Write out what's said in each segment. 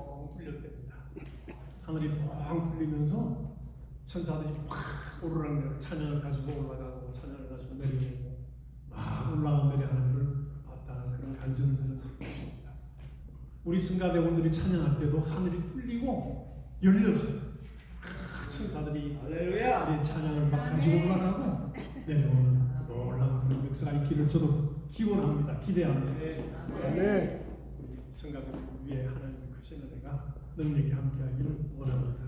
뻥 뚫렸답니다. 하늘이 뻥 뚫리면서 천사들이 막 오르락내리락 찬양을 가지고 올라가고 찬양을 가지고 내려오고 막 올라가고 내려가는 걸 봤다는 그런 간증을 들은 적이 있습니다. 우리 승가대원들이 찬양할 때도 하늘이 뚫리고 열렸어요. 천사들이 할렐루야. 찬양을 막 가지고 올라가고 내려오는 놀라운 그런 역사가 있기를 저도 기원합니다. 기대합니다. 아멘. 우리 성가들 위에 하나님의 크신 은혜가 능력이 함께하기를 원합니다.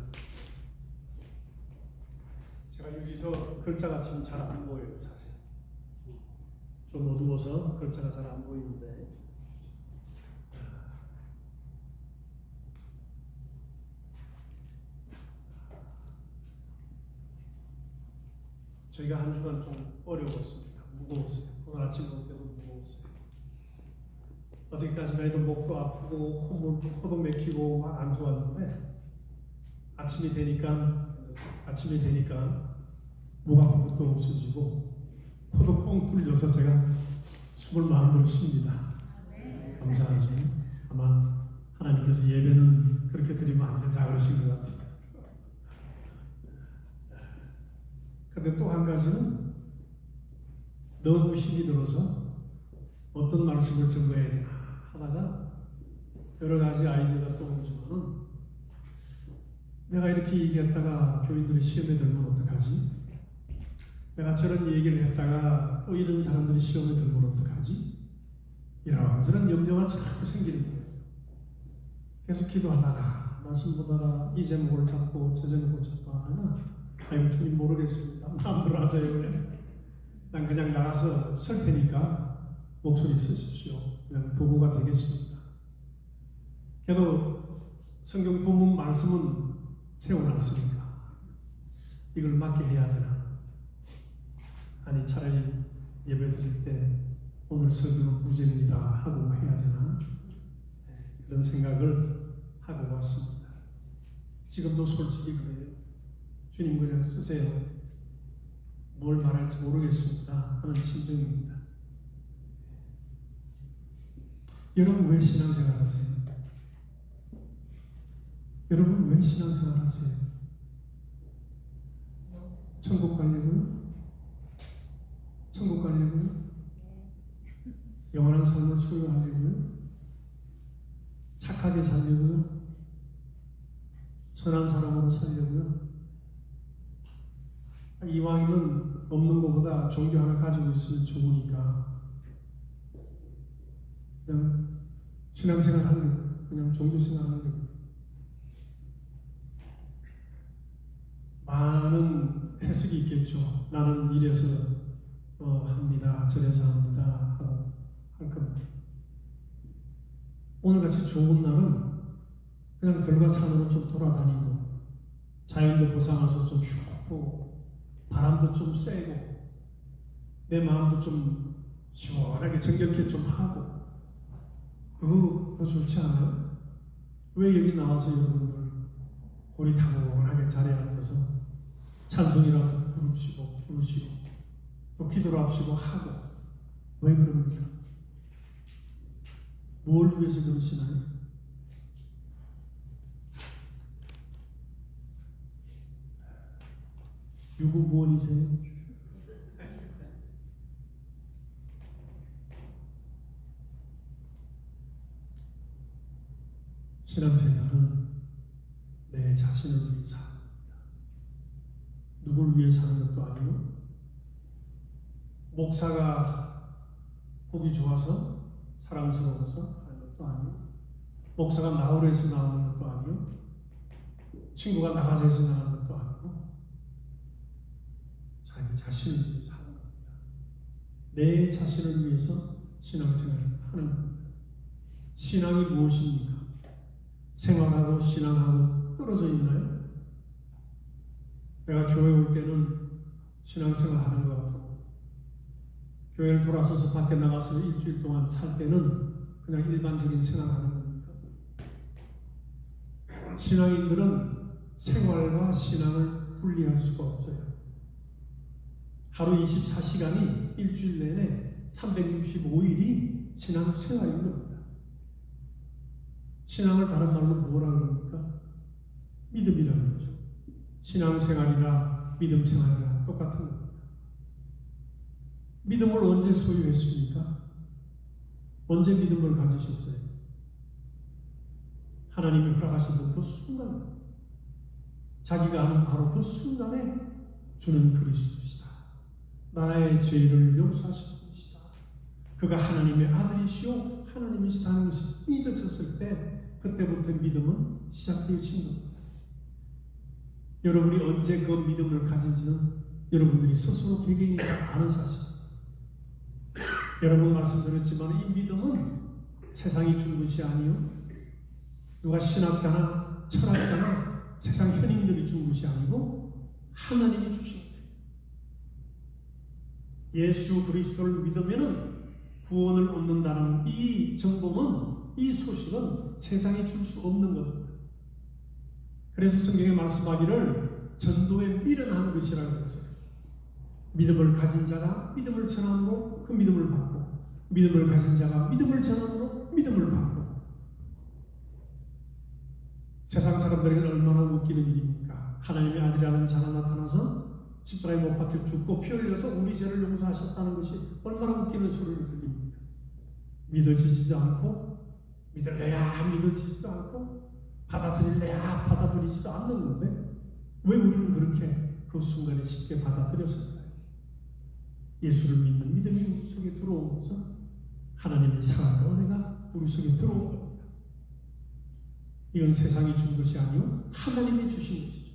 제가 여기서 글자가 지금 잘 안 보여요. 사실 좀 어두워서 글자가 잘 안 보이는데 저희가 한 주간 좀 어려웠습니다. 무거웠어요. 오늘 아침 올 때도 무거웠어요. 어저께까지만 해도 목도 아프고 코도 맥히고 막 안 좋았는데 아침이 되니까 목 아픈 것도 없어지고 코도 뻥 뚫려서 제가 숨을 마음대로 쉽니다. 감사하죠. 아마 하나님께서 예배는 그렇게 드리면 안 된다 그러신 것 같아요. 근데 또 한 가지는 너무 힘이 들어서 어떤 말씀을 증거해야 되나 하다가 여러 가지 아이디어가 떠오르지만은 내가 이렇게 얘기했다가 교인들이 시험에 들면 어떡하지? 내가 저런 얘기를 했다가 또 이런 사람들이 시험에 들면 어떡하지? 이런저런 염려가 자꾸 생기는 거예요. 그래서 기도하다가 말씀 보다가 이 제목을 잡고 저 제목을 잡고 하다가 아이고 주님 모르겠습니다. 마음대로 하세요. 난 그냥 나가서 설 테니까 목소리 쓰십시오. 그냥 도구가 되겠습니다. 그래도 성경 본문 말씀은 세워놨으니까 이걸 맞게 해야 되나? 아니 차라리 예배 드릴 때 오늘 설교는 무죄입니다 하고 해야 되나? 그런 생각을 하고 왔습니다. 지금도 솔직히 그래요. 주님 그냥 쓰세요. 뭘 말할지 모르겠습니다 하는 심정입니다. 여러분 왜 신앙생활 하세요? 여러분 왜 신앙생활 하세요? 천국 가려고요? 천국 가려고요? 영원한 삶을 소유하려고요? 착하게 살려고요? 선한 사람으로 살려고요? 이왕이면 없는 것보다 종교 하나 가지고 있으면 좋으니까 그냥 신앙생활 하려고 그냥 종교생활 하려고 많은 해석이 있겠죠. 나는 이래서 합니다. 저래서 합니다. 하고 할 겁니다. 오늘같이 좋은 날은 그냥 들과 산으로 좀 돌아다니고 자연도 보상해서 좀 쉬고 바람도 좀 쐬고 내 마음도 좀 시원하게 정겹게 좀 하고 그거 더 좋지 않아요? 왜 여기 나와서 여러분들 고리타분하게 자리에 앉아서 찬송이라도 부르시고 또 기도를 합시고 하고 왜 그럽니까? 뭘 위해서 그러시나요? 유구무원이세요? 신앙생활은 내 자신을 위해 사는 겁니다. 누굴 위해 사는 것도 아니요. 목사가 보기 좋아서 사랑스러워서 하는 것도 아니요. 목사가 나홀에서 나오는 것도 아니요. 친구가 나가서 해서 나오는 것도 아니고 자기 자신을 위해 사는 겁니다. 내 자신을 위해서 신앙생활을 하는 겁니다. 신앙이 무엇입니까? 생활하고 신앙하고 떨어져 있나요? 내가 교회 올 때는 신앙생활 하는 것 같고 교회를 돌아서서 밖에 나가서 일주일 동안 살 때는 그냥 일반적인 생활하는 겁니까? 신앙인들은 생활과 신앙을 분리할 수가 없어요. 하루 24시간이 일주일 내내 365일이 신앙생활인 겁니다. 신앙을 다른 말로 뭐라 그럽니까? 믿음이라 그러죠. 신앙생활이나 믿음생활이나 똑같은 겁니다. 믿음을 언제 소유했습니까? 언제 믿음을 가지셨어요? 하나님이 허락하신 그 순간, 자기가 아는 바로 그 순간에 주는 그리스도시다. 나의 죄를 용서하신 분이시다. 그가 하나님의 아들이시오 하나님이시다는 것이 믿어졌을 때 그때부터 믿음은 시작되어진 겁니다. 여러분이 언제 그 믿음을 가진지는 여러분들이 스스로 개개인이 다 아는 사실. 여러분 말씀드렸지만 이 믿음은 세상이 준 것이 아니요, 누가 신학자나 철학자나 세상 현인들이 준 것이 아니고 하나님이 주신 거예요. 예수 그리스도를 믿으면 구원을 얻는다는 이 정보는, 이 소식은 세상이 줄 수 없는 겁니다. 그래서 성경에 말씀하기를 전도에 미련한 것이라고 했어요. 믿음을 가진 자가 믿음을 전함으로 그 믿음을 받고, 믿음을 가진 자가 믿음을 전함으로 믿음을 받고. 세상 사람들에게는 얼마나 웃기는 일입니까? 하나님의 아들이라는 자가 나타나서 십자가에 못 박혀 죽고 피 흘려서 우리 죄를 용서하셨다는 것이 얼마나 웃기는 소리를 들립니까? 믿어지지도 않고, 믿을래야 믿어지지도 않고, 받아들일래야 받아들이지도 않는 건데 왜 우리는 그렇게 그 순간에 쉽게 받아들였을까요? 예수를 믿는 믿음이 우리 속에 들어오면서 하나님의 사랑과 은혜가 우리 속에 들어온 겁니다. 이건 세상이 준 것이 아니요 하나님이 주신 것이죠.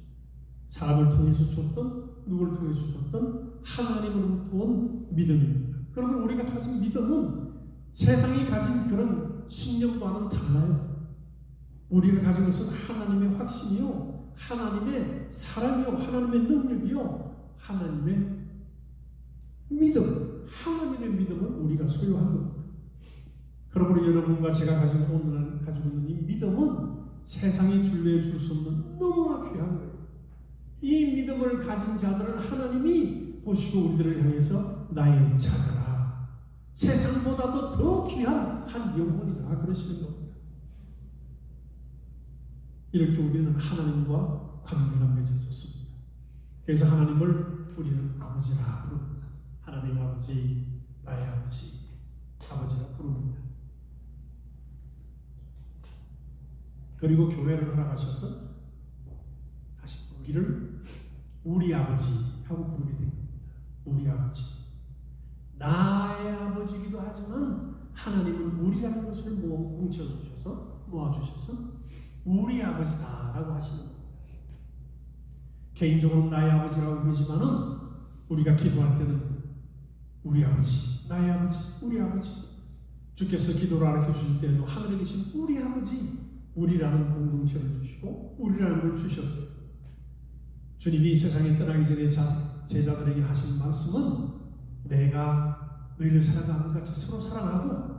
사람을 통해서 줬던, 누구를 통해서 줬던 하나님으로부터 온 믿음입니다. 그러면 우리가 가진 믿음은 세상이 가진 그런 신념과는 달라요. 우리가 가진 것은 하나님의 확신이요, 하나님의 사랑이요, 하나님의 능력이요, 하나님의 믿음, 하나님의 믿음을 우리가 소유한 겁니다. 그러므로 여러분과 제가 오늘 가지고 있는 이 믿음은 세상이 줄래 줄 수 없는 너무나 귀한 거예요. 이 믿음을 가진 자들을 하나님이 보시고 우리들을 향해서 나의 자녀라, 세상보다도 더 귀한 한 영혼이다 그러시는 겁니다. 이렇게 우리는 하나님과 관계가 맺어졌습니다. 그래서 하나님을 우리는 아버지라 부릅니다. 하나님 아버지, 나의 아버지, 아버지라 부릅니다. 그리고 교회를 허락하셔서 다시 우리를 우리 아버지 하고 부르게 됩니다. 우리 아버지. 나의 아버지이기도 하지만 하나님은 우리라는 것을 뭉쳐주셔서, 모아주셔서 우리 아버지다라고 하시는 겁니다. 개인적으로 나의 아버지라고 부르지만은 우리가 기도할 때는 우리 아버지, 나의 아버지, 우리 아버지. 주께서 기도를 가르쳐 주실 때에도 하늘에 계신 우리 아버지, 우리라는 공동체를 주시고 우리라는 걸 주셨어요. 주님이 세상에 떠나기 전에 제자들에게 하신 말씀은 내가 너희를 사랑하는 것 같이 서로 사랑하고,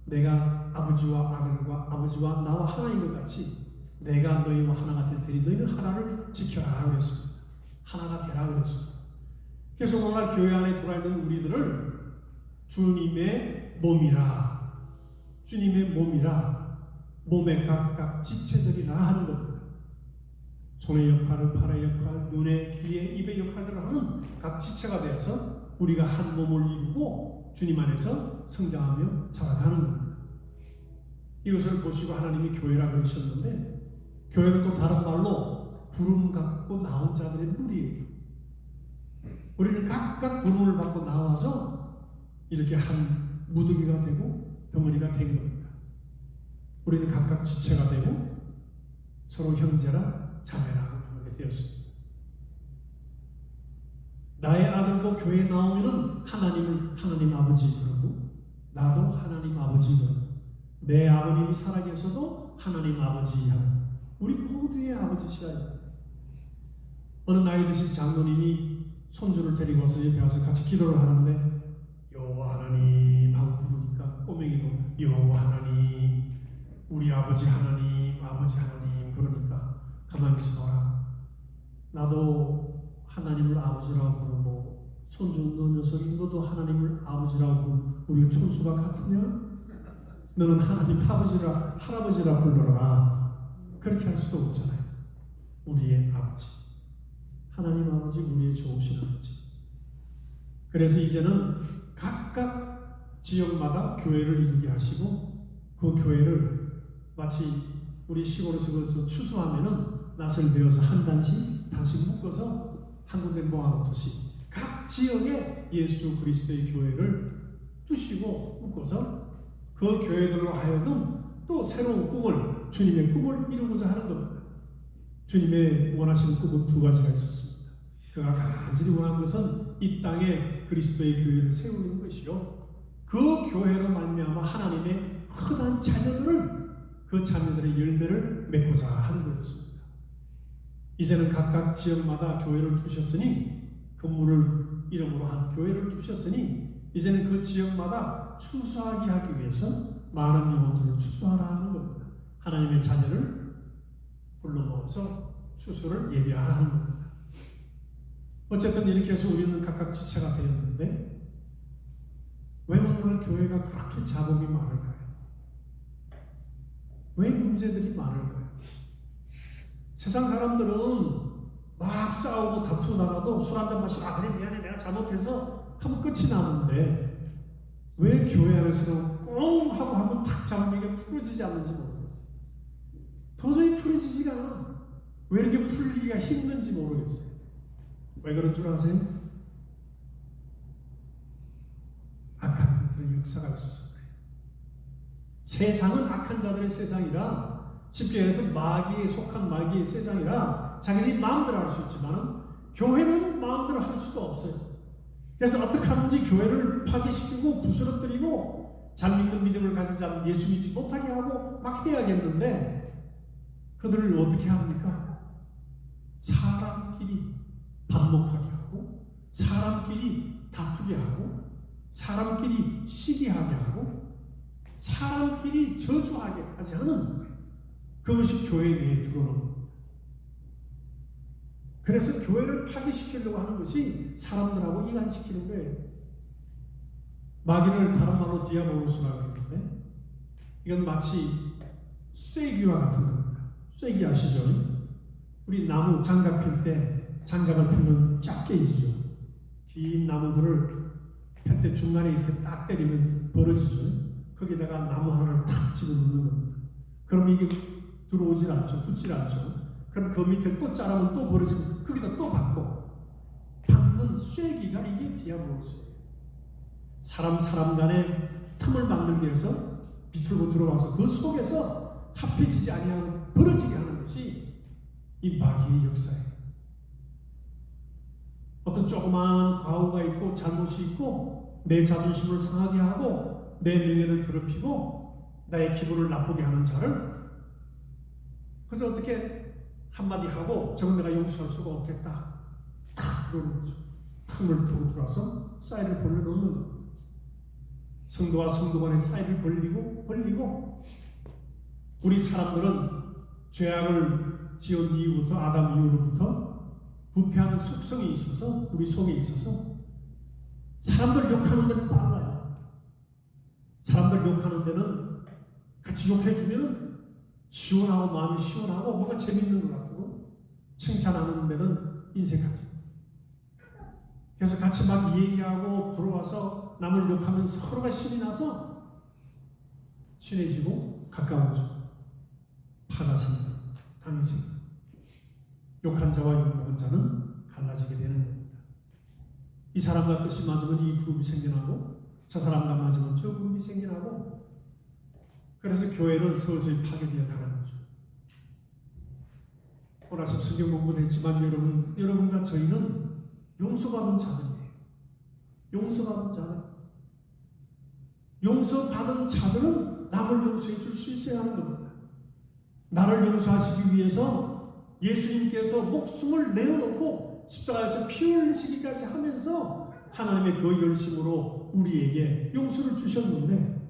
내가 아버지와 아들과 아버지와 나와 하나인 것 같이 내가 너희와 하나가 될 테니 너희는 하나를 지켜라 그랬습니다. 하나가 되라 그랬습니다. 그래서 오늘날 교회 안에 들어있는 우리들을 주님의 몸이라, 주님의 몸이라, 몸의 각각 지체들이라 하는 겁니다. 손의 역할을, 팔의 역할, 눈의, 귀의, 입의 역할들을 하는 각 지체가 되어서 우리가 한 몸을 이루고 주님 안에서 성장하며 자라가는 겁니다. 이것을 보시고 하나님이 교회라 그러셨는데, 교회는 또 다른 말로 부름 갖고 나온 자들의 무리예요. 우리는 각각 부름을 받고 나와서 이렇게 한 무더기가 되고 덩어리가 된 겁니다. 우리는 각각 지체가 되고 서로 형제라 자매라고 부르게 되었습니다. 나의 아들도 교회에 나오면은 하나님 아버지 그러고, 나도 하나님 아버지 그러고, 내 아버님이 살아계셔도 하나님 아버지 하는, 우리 모두의 아버지시라요. 어느 나이 드신 장로님이 손주를 데리고 와서 옆에 와서 같이 기도를 하는데 여호와 하나님 하고 부르니까 꼬맹이도 여호와 하나님, 우리 아버지 하나님, 아버지 하나님 그러니까 가만히 있어봐라. 나도 하나님을 아버지라고 부르고 손주 너 녀석이 너도 하나님을 아버지라고 부르고 우리가 촌수가 같으냐? 너는 하나님 할아버지라 불러라. 그렇게 할 수도 없잖아요. 우리의 아버지, 하나님 아버지, 우리의 좋으신 아버지. 그래서 이제는 각각 지역마다 교회를 이루게 하시고 그 교회를 마치 우리 시골에서 추수하면은 낫을 베어서 한 단씩 다시 묶어서 한 군데 모아놓듯이 각 지역에 예수 그리스도의 교회를 두시고 묶어서 그 교회들로 하여금 또 새로운 꿈을, 주님의 꿈을 이루고자 하는 겁니다. 주님의 원하시는 꿈은 두 가지가 있었습니다. 그가 간절히 원한 것은 이 땅에 그리스도의 교회를 세우는 것이요, 그 교회로 말미암아 하나님의 흔한 자녀들을, 그 자녀들의 열매를 맺고자 하는 거였습니다. 이제는 각각 지역마다 교회를 두셨으니, 건물을 이름으로 한 교회를 두셨으니 이제는 그 지역마다 추수하게 하기 위해서 많은 영혼들을 추수하라 하는 겁니다. 하나님의 자녀를 불러 모아서 추수를 예비하라 하는 겁니다. 어쨌든 이렇게 해서 우리는 각각 지체가 되었는데 왜 오늘날 교회가 그렇게 잡음이 많을까요? 왜 문제들이 많을까요? 세상 사람들은 막 싸우고 다투다가도 술 한잔 마시고 그래 미안해 내가 잘못해서 하면 끝이 나는데 왜 교회 안에서는 꽁 하고 하면 탁 잡으면 이게 풀어지지 않는지 모르겠어요. 도저히 풀어지지가 않아. 왜 이렇게 풀리기가 힘든지 모르겠어요. 왜 그런 줄 아세요? 악한 것들의 역사가 있어서 그래요. 세상은 악한 자들의 세상이라, 쉽게 해서 마귀에 속한 마귀의 세상이라 자기들이 마음대로 할 수 있지만 교회는 마음대로 할 수가 없어요. 그래서 어떻게 하든지 교회를 파괴시키고 부스러뜨리고 잘 믿는 믿음을 가진 자는 예수 믿지 못하게 하고 막 해야겠는데 그들을 어떻게 합니까? 사람끼리 반목하게 하고 사람끼리 다투게 하고 사람끼리 시기하게 하고 사람끼리 저주하게까지 하는, 그것이 교회 내에 들어오는 겁니다. 그래서 교회를 파괴시키려고 하는 것이 사람들하고 이간시키는 거예요. 마귀를 다른 말로 디아볼로스라고 하는데 이건 마치 쐐기와 같은 겁니다. 쐐기 아시죠? 우리 나무 장작 필 때 장작을 펴면 쫙 깨지죠. 긴 나무들을 펼 때 중간에 이렇게 딱 때리면 벌어지죠. 거기다가 나무 하나를 탁 집어넣는 겁니다. 그럼 이게 들어오질 않죠. 붙질 않죠. 그럼 그 밑에 또 자르면 또 벌어지면 거기다 또 박고 박는 쐐기가 이게 디아볼로스예요. 사람 간에 틈을 만들기 위해서 비틀고 들어와서 그 속에서 합해지지 아니하고 벌어지게 하는 것이 이 마귀의 역사예요. 어떤 조그만 과오가 있고 잘못이 있고 내 자존심을 상하게 하고 내 명예를 더럽히고 나의 기분을 나쁘게 하는 자를, 그래서 어떻게 한마디 하고 저건 내가 용서할 수가 없겠다 탁 그러는 거죠. 틈을 두고 들어와서 사이를 벌려놓는 겁니다. 성도와 성도 간의 사이를 벌리고 우리 사람들은 죄악을 지은 이후부터 아담 이후로부터 부패하는 속성이 있어서 우리 속에 있어서 사람들 욕하는 데는 빨라요. 사람들 욕하는 데는 같이 욕해주면은 시원하고 마음이 시원하고 뭔가 재밌는 것 같고, 칭찬하는 데는 인색하죠. 그래서 같이 막 얘기하고 들어와서 남을 욕하면 서로가 신이 나서 친해지고 가까워져. 파가 생겨, 당이 생겨. 욕한 자와 욕먹은 자는 갈라지게 되는 겁니다. 이 사람과 뜻이 맞으면 이 그룹이 생겨나고 저 사람과 맞으면 저 그룹이 생겨나고, 그래서 교회는 서서히 파괴되어 가는 거죠. 오늘 아침 성경 공부도 했지만 여러분과 저희는 용서받은 자들이에요. 용서받은 자들은 남을 용서해 줄 수 있어야 하는 겁니다. 나를 용서하시기 위해서 예수님께서 목숨을 내어놓고 십자가에서 피 흘리시기까지 하면서 하나님의 그 열심으로 우리에게 용서를 주셨는데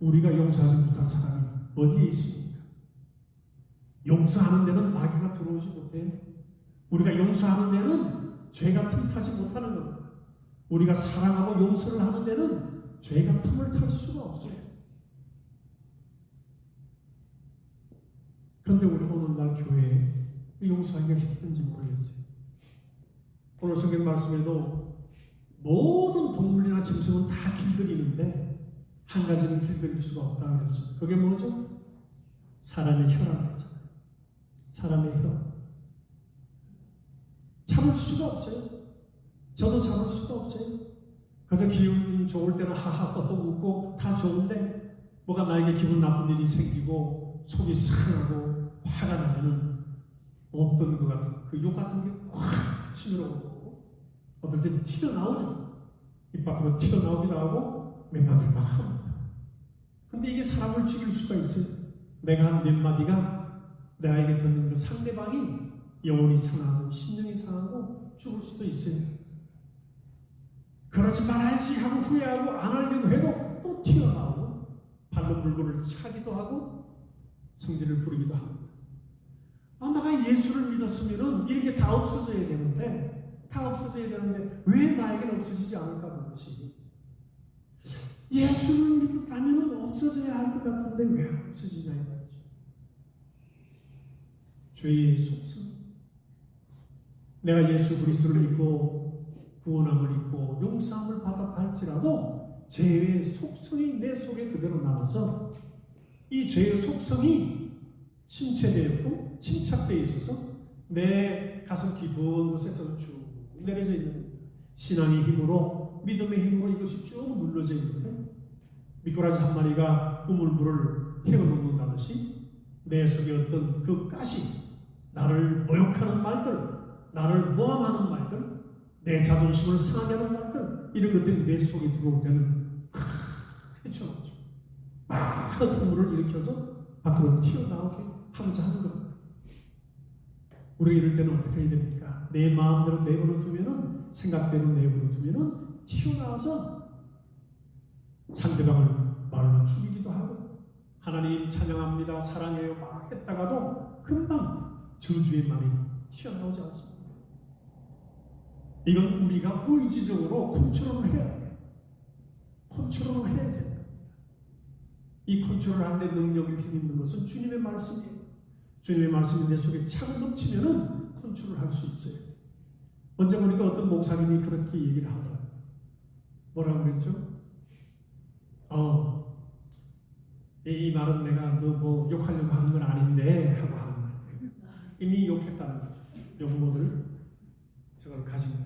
우리가 용서하지 못한 사람이 어디에 있습니까? 용서하는 데는 마귀가 들어오지 못해요. 우리가 용서하는 데는 죄가 틈타지 못하는 겁니다. 우리가 사랑하고 용서를 하는 데는 죄가 틈을 탈 수가 없어요. 근데 우리 오늘날 교회에 용서하기가 힘든지 모르겠어요. 오늘 성경 말씀에도 모든 동물이나 짐승은 다 길들이는데 한 가지는 길들일 수가 없다고 그랬습니다. 그게 뭐죠? 사람의 혀라고 그랬잖아요. 사람의 혀. 참을 수가 없어요. 저도 참을 수가 없어요. 그저 기분 좋을 때는 하하허허 웃고 다 좋은데 뭐가 나에게 기분 나쁜 일이 생기고 속이 상하고 화가 나면은 없던 것 같은 그 욕 같은 게 확 치밀어오고 어떨 때는 튀어나오죠. 입 밖으로 튀어나오기도 하고 몇 마디를 막 합니다. 근데 이게 사람을 죽일 수가 있어요. 내가 한 몇 마디가 나에게 듣는 그 상대방이 영혼이 상하고 심령이 상하고 죽을 수도 있어요. 그러지 말아야지 하고 후회하고 안 하려고 해도 또 튀어나오고 발로 물건을 차기도 하고 성질을 부리기도 합니다. 내가 예수를 믿었으면 이런 게 다 없어져야 되는데 왜 나에게는 없어지지 않을까 그것이. 예수를 믿었다면 없어져야 할 것 같은데 왜 없어지냐 이거죠. 죄의 속성. 내가 예수 그리스도를 믿고 구원함을 입고 용서함을 받았다 할지라도 죄의 속성이 내 속에 그대로 남아서 이 죄의 속성이 침체되었고 침착되어 있어서 내 가슴 깊은 곳에서 쭉 내려져 있는 신앙의 힘으로 믿음의 힘으로 이것이 쭉 눌러져 있는데 미꾸라지 한 마리가 우물물을 헤어놓는다듯이 내 속에 어떤 그 가시 나를 모욕하는 말들 나를 모함하는 말들 내 자존심을 상하게 하는 말들 이런 것들이 내 속에 들어올 때는 헤쳐나오죠. 많은 물을 일으켜서 밖으로 튀어나오게 하고자 하는 겁니다. 우리가 이럴 때는 어떻게 해야 됩니까? 내 마음대로 내버려 두면은 생각대로 내버려 두면은 튀어나와서 상대방을 말로 죽이기도 하고 하나님 찬양합니다 사랑해요 막 했다가도 금방 저주의 말이 튀어나오지 않습니다. 이건 우리가 의지적으로 컨트롤을 해야 돼요. 컨트롤을 해야 됩니다. 이 컨트롤을 하는데 능력이 힘있는 것은 주님의 말씀이에요. 주님의 말씀이 내 속에 차고 넘치면은 컨트롤을 할 수 있어요. 언제 보니까 어떤 목사님이 그렇게 얘기를 하더라고요. 뭐라고 그랬죠? 이 말은 내가 너 뭐 욕하려고 하는 건 아닌데 하고 하는 말. 이미 욕했다는 거죠. 욕모들 저걸 가진 거.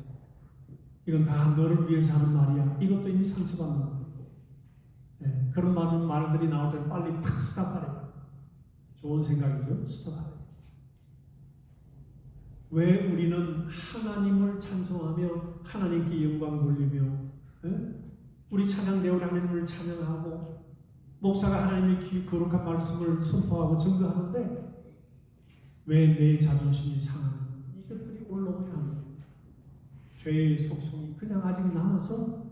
이건 다 너를 위해서 하는 말이야. 이것도 이미 상처받는 거고. 네, 그런 말들이 나올 때는 빨리 탁 스탑하래요. 좋은 생각이죠. 스탑하래요. 왜 우리는 하나님을 찬송하며 하나님께 영광 돌리며 우리 찬양대원 하나님을 찬양하고 목사가 하나님의 거룩한 말씀을 선포하고 증거하는데 왜 내 자존심이 상하는 이것들이 올라오냐 하는 죄의 속성이 그냥 아직 남아서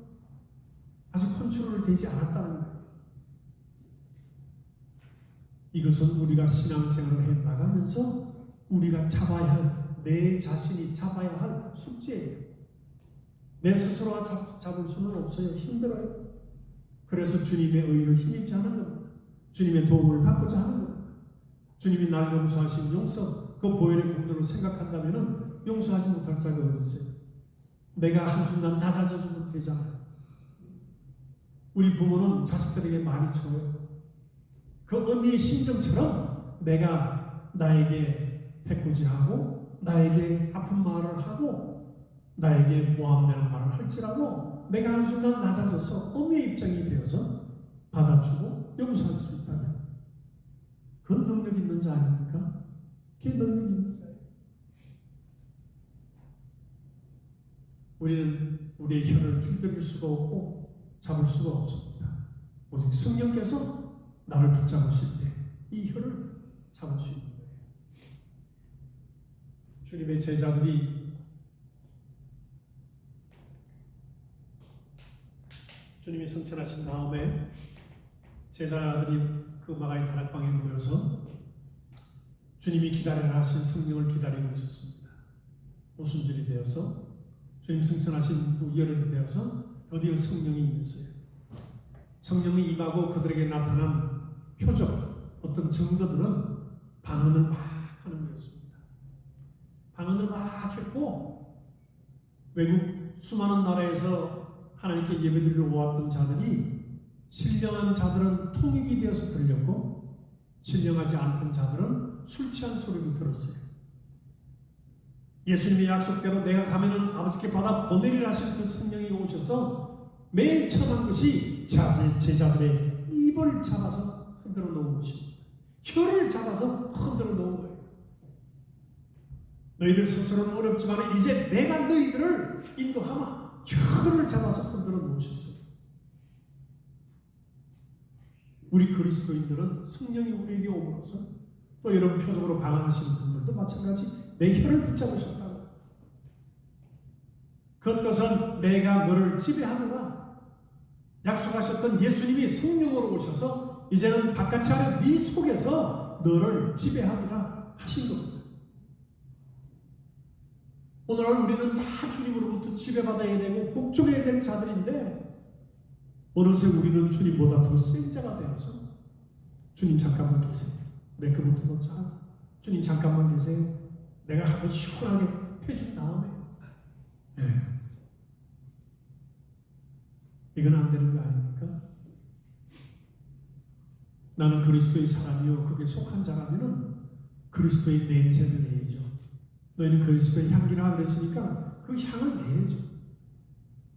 아직 컨트롤 되지 않았다는 거예요. 이것은 우리가 신앙생활을 해 나가면서 우리가 잡아야 할 내 자신이 잡아야 할 숙제예요. 내 스스로가 잡을 수는 없어요. 힘들어요. 그래서 주님의 의를 힘입지 하는 겁니다. 주님의 도움을 받고자 하는 겁니다. 주님이 나를 용서하신 용서, 그 보혈의 공로를 생각한다면 용서하지 못할 자가 어디 있어요? 내가 한순간 낮아져주면 되잖아요. 우리 부모는 자식들에게 많이 줘요. 그 언니의 심정처럼 내가 나에게 해코지하고 나에게 아픈 말을 하고 나에게 모함되는 말을 할지라도 내가 한순간 낮아져서 언니의 입장이 되어서 받아주고 용서할 수 있다면 그건 능력 있는 자 아닙니까? 그게 능력 있는 자예요. 우리는 우리의 혀를 길들일 수가 없고 잡을 수가 없습니다. 오직 성령께서 나를 붙잡으실 때 이 혀를 잡을 수 있는 거예요. 주님의 제자들이 주님이 승천하신 다음에 제자들이 그 마가의 다락방에 모여서 주님이 기다리라 하신 성령을 기다리고 있었습니다. 오순절이 되어서 주님 승천하신 후 열흘이 되어서 드디어 성령이 임했어요. 성령이 임하고 그들에게 나타난 표적, 어떤 증거들은 방언을 막 하는 거였습니다. 방언을 막 했고 외국 수많은 나라에서 하나님께 예배드리러 오았던 자들이 신령한 자들은 통역이 되어서 들렸고 신령하지 않던 자들은 술 취한 소리도 들었어요. 예수님의 약속대로 내가 가면은 아버지께 받아 보내리라 하신 그 성령이 오셔서 맨 처음 한 것이 제자들의 입을 잡아서 흔들어 놓은 것입니다. 혀를 잡아서 흔들어 놓은 거예요. 너희들 스스로는 어렵지만 이제 내가 너희들을 인도하마 혀를 잡아서 흔들어 놓으셨어요. 우리 그리스도인들은 성령이 우리에게 오므로서 또 이런 표적으로 방황하시는 분들도 마찬가지 내 혀를 붙잡으셨다고. 그 뜻은 내가 너를 지배하노라. 약속하셨던 예수님이 성령으로 오셔서 이제는 바깥이 아닌 네 속에서 너를 지배하리라 하신 겁니다. 오늘날 우리는 다 주님으로부터 지배받아야 되고 복종해야 될 자들인데 어느새 우리는 주님보다 더 센 자가 되어서 주님 잠깐만 계세요. 내 그부터 놓자. 주님 잠깐만 계세요. 내가 한번 시원하게 해준 다음에 이건 안 되는 거 아닙니까? 나는 그리스도의 사람이요 그게 속한 자라면은 그리스도의 냄새를 내야죠. 너희는 그리스도의 향기라 그랬으니까 그 향을 내야죠.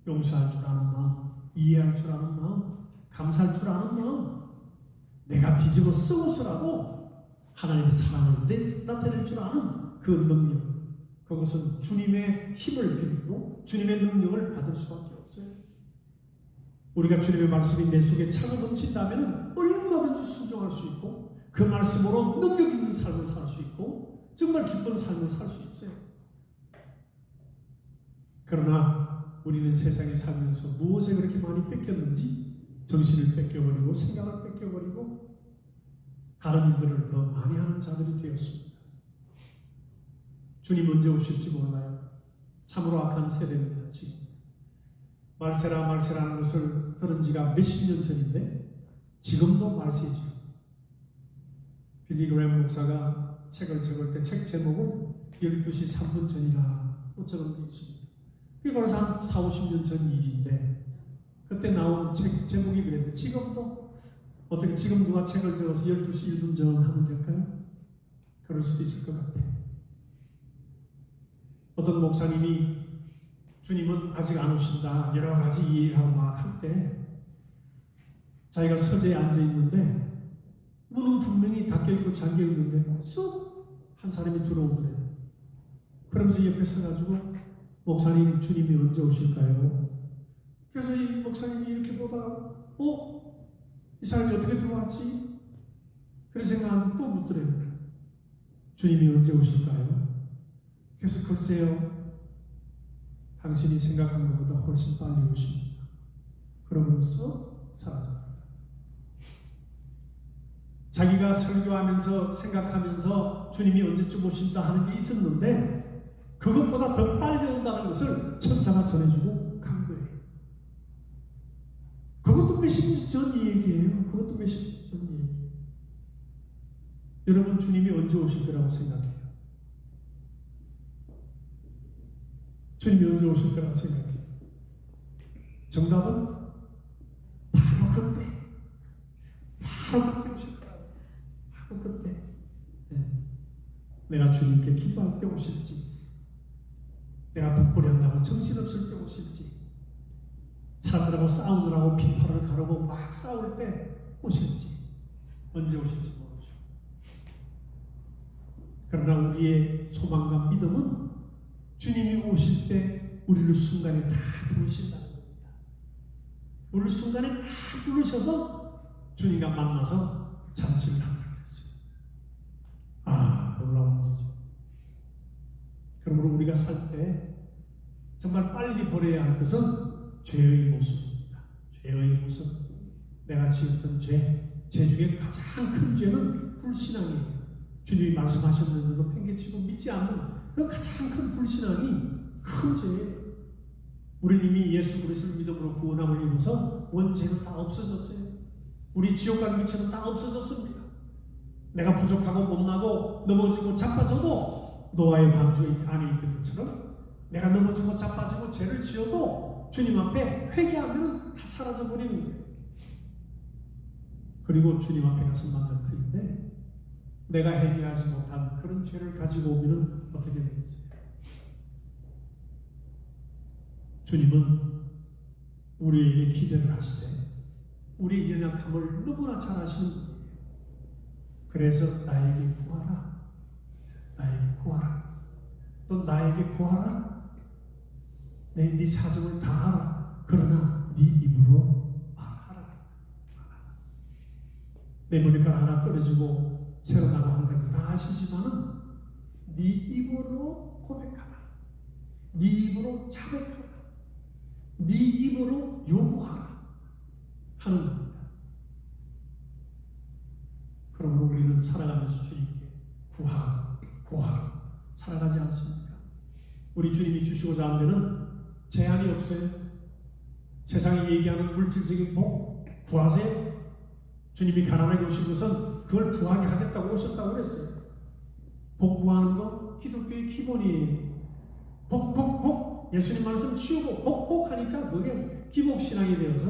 용서할 줄 아는 마음, 이해할 줄 아는 마음, 감사할 줄 아는 마음, 내가 뒤집어 쓰고서라도 하나님의 사랑을 나타낼 줄 아는 그 능력, 그것은 주님의 힘을 빌고 주님의 능력을 받을 수밖에 없어요. 우리가 주님의 말씀이 내 속에 차고 넘친다면 얼마든지 순종할 수 있고 그 말씀으로 능력 있는 삶을 살 수 있고 정말 기쁜 삶을 살 수 있어요. 그러나 우리는 세상에 살면서 무엇에 그렇게 많이 뺏겼는지 정신을 뺏겨버리고 생각을 뺏겨버리고 다른 일들을 더 많이 하는 자들이 되었습니다. 주님 언제 오실지 몰라요. 참으로 악한 세대입니다. 지금 말세라는 것을 들은 지가 몇십 년 전인데 지금도 말세죠. 빌리 그레이엄 목사가 책을 적을 때 책 제목을 12시 3분 전이라 적은 게 있습니다. 그게 바로 한 4, 50년 전 일인데 그때 나온 책 제목이 그랬는데 지금도 어떻게 지금 누가 책을 적어서 12시 1분 전 하면 될까요? 그럴 수도 있을 것 같아요. 어떤 목사님이 주님은 아직 안 오신다 여러 가지 이해하고 막 할 때 자기가 서재에 앉아 있는데 문은 분명히 닫혀 있고 잠겨 있는데 쏙 한 사람이 들어오더래요. 그러면서 옆에 서가지고 목사님 주님이 언제 오실까요? 그래서 이 목사님이 이렇게 보다가 이 사람이 어떻게 들어왔지? 그런 생각하는데 또 묻더래요. 주님이 언제 오실까요? 그래서 글쎄요 당신이 생각한 것보다 훨씬 빨리 오십니다. 그러면서 사라집니다. 자기가 설교하면서 생각하면서 주님이 언제쯤 오신다 하는 게 있었는데 그것보다 더 빨리 온다는 것을 천사가 전해주고 간 거예요. 그것도 몇십 년 전 얘기예요. 그것도 몇십 년 전 얘기. 여러분 주님이 언제 오실 거라고 생각해요? 주님이 언제 오실 거라고 생각해요? 정답은 바로 그때 오실 거라고. 바로 그때 내가 주님께 기도할 때 오실지 내가 덕분에 한다고 정신없을 때 오실지 사람들하고 싸우느라고 비판을 가르고 막 싸울 때 오실지 언제 오실지 모르죠. 그러나 우리의 소망과 믿음은 주님이 오실 때 우리를 순간에 다 부르신다는 겁니다. 우리를 순간에 다 부르셔서 주님과 만나서 잔치를 한다고 했어요. 놀라운 일이죠. 그러므로 우리가 살 때 정말 빨리 버려야 할 것은 죄의 모습입니다. 죄의 모습. 내가 지었던 죄 중에 가장 큰 죄는 불신앙이에요. 주님이 말씀하셨는데도 팽개치고 믿지 않는 그 가장 큰 불신앙이 큰 죄예요. 우리는 이미 예수 그리스도를 믿음으로 구원함을 입어서 원죄는 다 없어졌어요. 우리 지옥 갈 미천은 다 없어졌습니다. 내가 부족하고 못나고 넘어지고 자빠져도 노아의 방주 안에 있던 것처럼 내가 넘어지고 자빠지고 죄를 지어도 주님 앞에 회개하면 다 사라져 버리는 거예요. 그리고 주님 앞에 가서 만날 터인데 내가 회개하지 못한 그런 죄를 가지고 오면 어떻게 되겠어요? 주님은 우리에게 기대를 하시되 우리의 연약함을 너무나 잘 아시는 분이에요. 그래서 나에게 구하라. 나에게 구하라. 또 나에게 구하라. 네 사정을 다 알아. 그러나 네 입으로 말하라. 내 머리카락 하나 떨어지고 새로 나고 하는 것도 다 아시지만은 네 입으로 고백하라. 네 입으로 자백하라. 네 입으로 요구하라 하는 겁니다. 그러므로 우리는 살아가면서 주님께 구하라 살아가지 않습니까? 우리 주님이 주시고자 하는 데는 제한이 없어요. 세상이 얘기하는 물질적인 복 구하세요. 주님이 가난하게 오신 것은 그걸 구하게 하겠다고 오셨다고 그랬어요. 복 구하는 거 기독교의 기본이에요. 복 예수님 말씀 치우고 복 하니까 그게 기복신앙이 되어서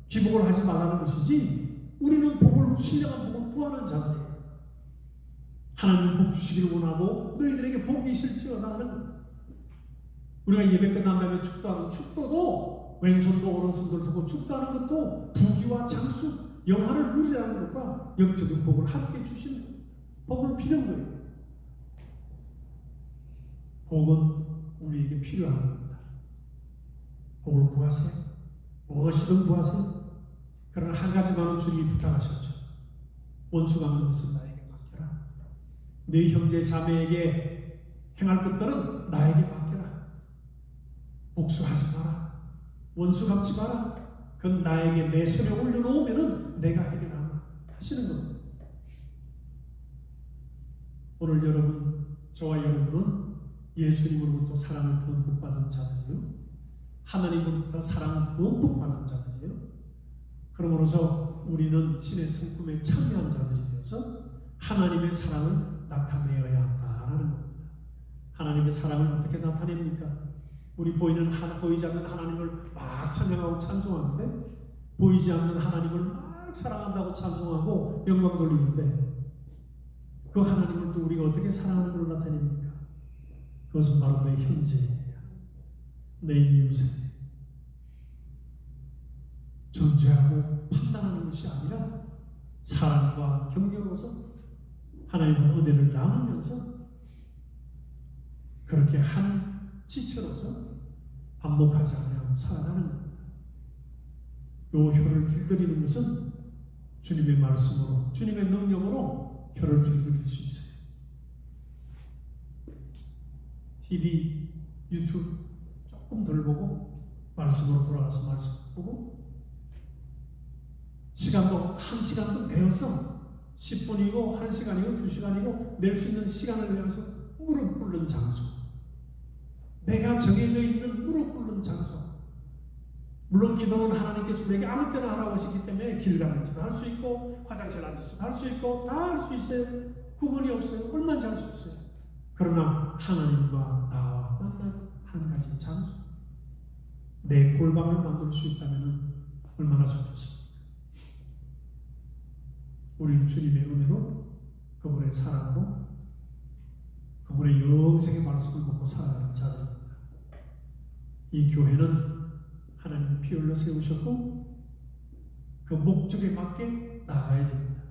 기복을 하지 말라는 것이지 우리는 복을 신령한 복을 구하는 자들이에요. 하나님 복 주시기를 원하고 너희들에게 복이 있을지어다 하는 거예요. 우리가 예배 끝난 다음에 축도하는 축도도 왼손도 오른손도 두고 축도하는 것도 부귀와 장수 영화를 누리라는 것과 영적인 복을 함께 주시는 거예요. 복을 비는 거예요. 복은 우리에게 필요한 겁니다. 복을 구하세요. 무엇이든 구하세요. 그러나 한 가지만은 주님이 부탁하셨죠. 원수 갚는 것은 나에게 맡겨라. 네 형제 자매에게 행할 것들은 나에게 맡겨라. 복수하지 마라. 원수 갚지 마라. 그건 나에게 내 손에 올려놓으면은 내가 해결하라 하시는 겁니다. 오늘 여러분, 저와 여러분은 예수님으로부터 사랑을 듬뿍 받은 자들이요, 하나님으로부터 사랑을 듬뿍 받은 자들이요. 그러므로서 우리는 신의 성품에 참여한 자들이 되어서 하나님의 사랑을 나타내어야 한다라는 겁니다. 하나님의 사랑을 어떻게 나타냅니까? 우리 보이지 않는 하나님을 막 찬양하고 찬송하는데 보이지 않는 하나님을 막 사랑한다고 찬송하고 영광 돌리는데 그 하나님을 또 우리가 어떻게 사랑하는 걸 나타냅니까? 그것은 바로 내 형제예요. 내 이웃에 정죄하고 판단하는 것이 아니라 사랑과 격려로서 하나님은 은혜를 나누면서 그렇게 한 지체로서 반복하지 않으려고 살아가는 겁니다. 이 혀를 길들이는 것은 주님의 말씀으로, 주님의 능력으로 혀를 길들일 수 있어요. TV, 유튜브 조금 덜 보고 말씀으로 돌아가서 말씀 보고 시간도 1시간도 내어서 10분이고 1시간이고 2시간이고 낼 수 있는 시간을 내어서 무릎 꿇는 장소, 내가 정해져 있는 무릎 꿇는 장소. 물론 기도는 하나님께서 우리에게 아무 때나 하라고 하시기 때문에 길 가면서도 할 수 있고 화장실 앉아서도 할 수 있고 다 할 수 있어요. 구분이 없어요. 얼마나 잘 수 있어요. 그러나 하나님과 나와 만나는 한 가지 장소, 내 골방을 만들 수 있다면 얼마나 좋겠습니까? 우리는 주님의 은혜로, 그분의 사랑으로, 그분의 영생의 말씀을 먹고 살아가는 자들입니다. 이 교회는 하나님이 피 흘려 세우셨고 그 목적에 맞게 나가야 됩니다.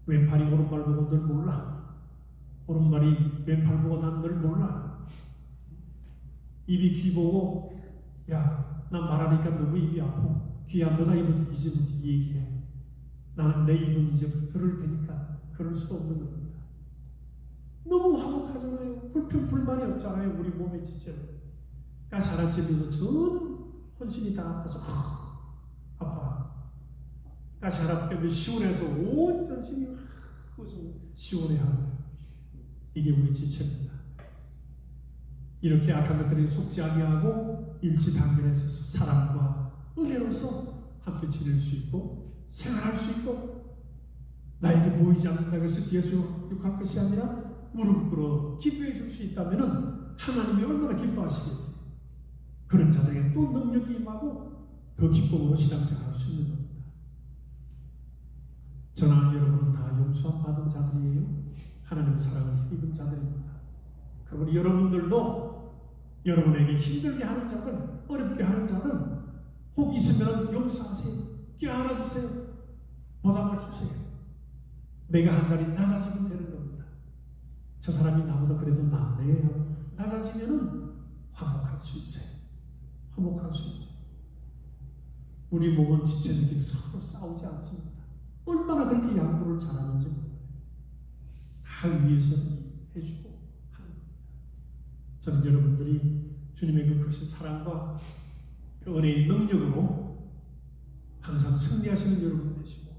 왼팔이 오른발 보고 늘 몰라. 오른발이 왼팔 보고 난 늘 몰라. 입이 귀 보고 야, 나 말하니까 너무 입이 아파. 귀야, 너가 이제부터 얘기해. 나는 내 입은 이제부터 들을 테니까. 그럴 수도 없는 겁니다. 너무 화목하잖아요. 불만이 없잖아요. 우리 몸의 지체로. 가시 하나 찔리고 전 혼신이 다 아파서 아파. 가시 하나 빼면 시원해서 온 전신이 시원해하고. 이게 우리 지체입니다. 이렇게 악한 것들이 속지 아니하고 일치단결해서 사랑과 은혜로서 함께 지낼 수 있고 생활할 수 있고 나에게 보이지 않는다고 해서 뒤에서 욕할 것이 아니라 무릎 꿇어 기도해 줄 수 있다면 하나님이 얼마나 기뻐하시겠어요. 그런 자들에게 또 능력이 임하고 더 기쁨으로 신앙생활할 수 있는 겁니다. 저나 여러분은 다 용서함 받은 자들이에요. 하나님의 사랑을 힘입은 자들입니다. 그러므로 여러분들도 여러분에게 힘들게 하는 자들, 어렵게 하는 자들 혹 있으면 용서하세요. 껴안아주세요. 보답을 주세요. 내가 한 자리 낮아지면 되는 겁니다. 저 사람이 나보다 그래도 낫네요. 낮아지면은 화목할 수 있어요. 화목할 수 있어요. 우리 몸은 지체들끼리 서로 싸우지 않습니다. 얼마나 그렇게 양보를 잘하는지 몰라요. 다 위에서 해주고 하는 겁니다. 저는 여러분들이 주님의 그 크신 사랑과 그 은혜의 능력으로 항상 승리하시는 여러분 되시고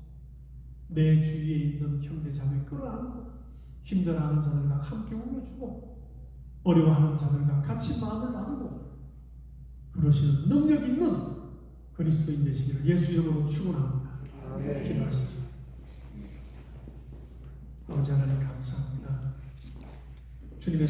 내 주위에 있는 형제 자매 끌어안고 힘들어하는 자들과 함께 울어주고 어려워하는 자들과 같이 마음을 나누고 그러시는 능력 있는 그리스도인 되시기를 예수 이름으로 축원합니다. 기도하십시오. 아버지 하나님 감사합니다. 주님의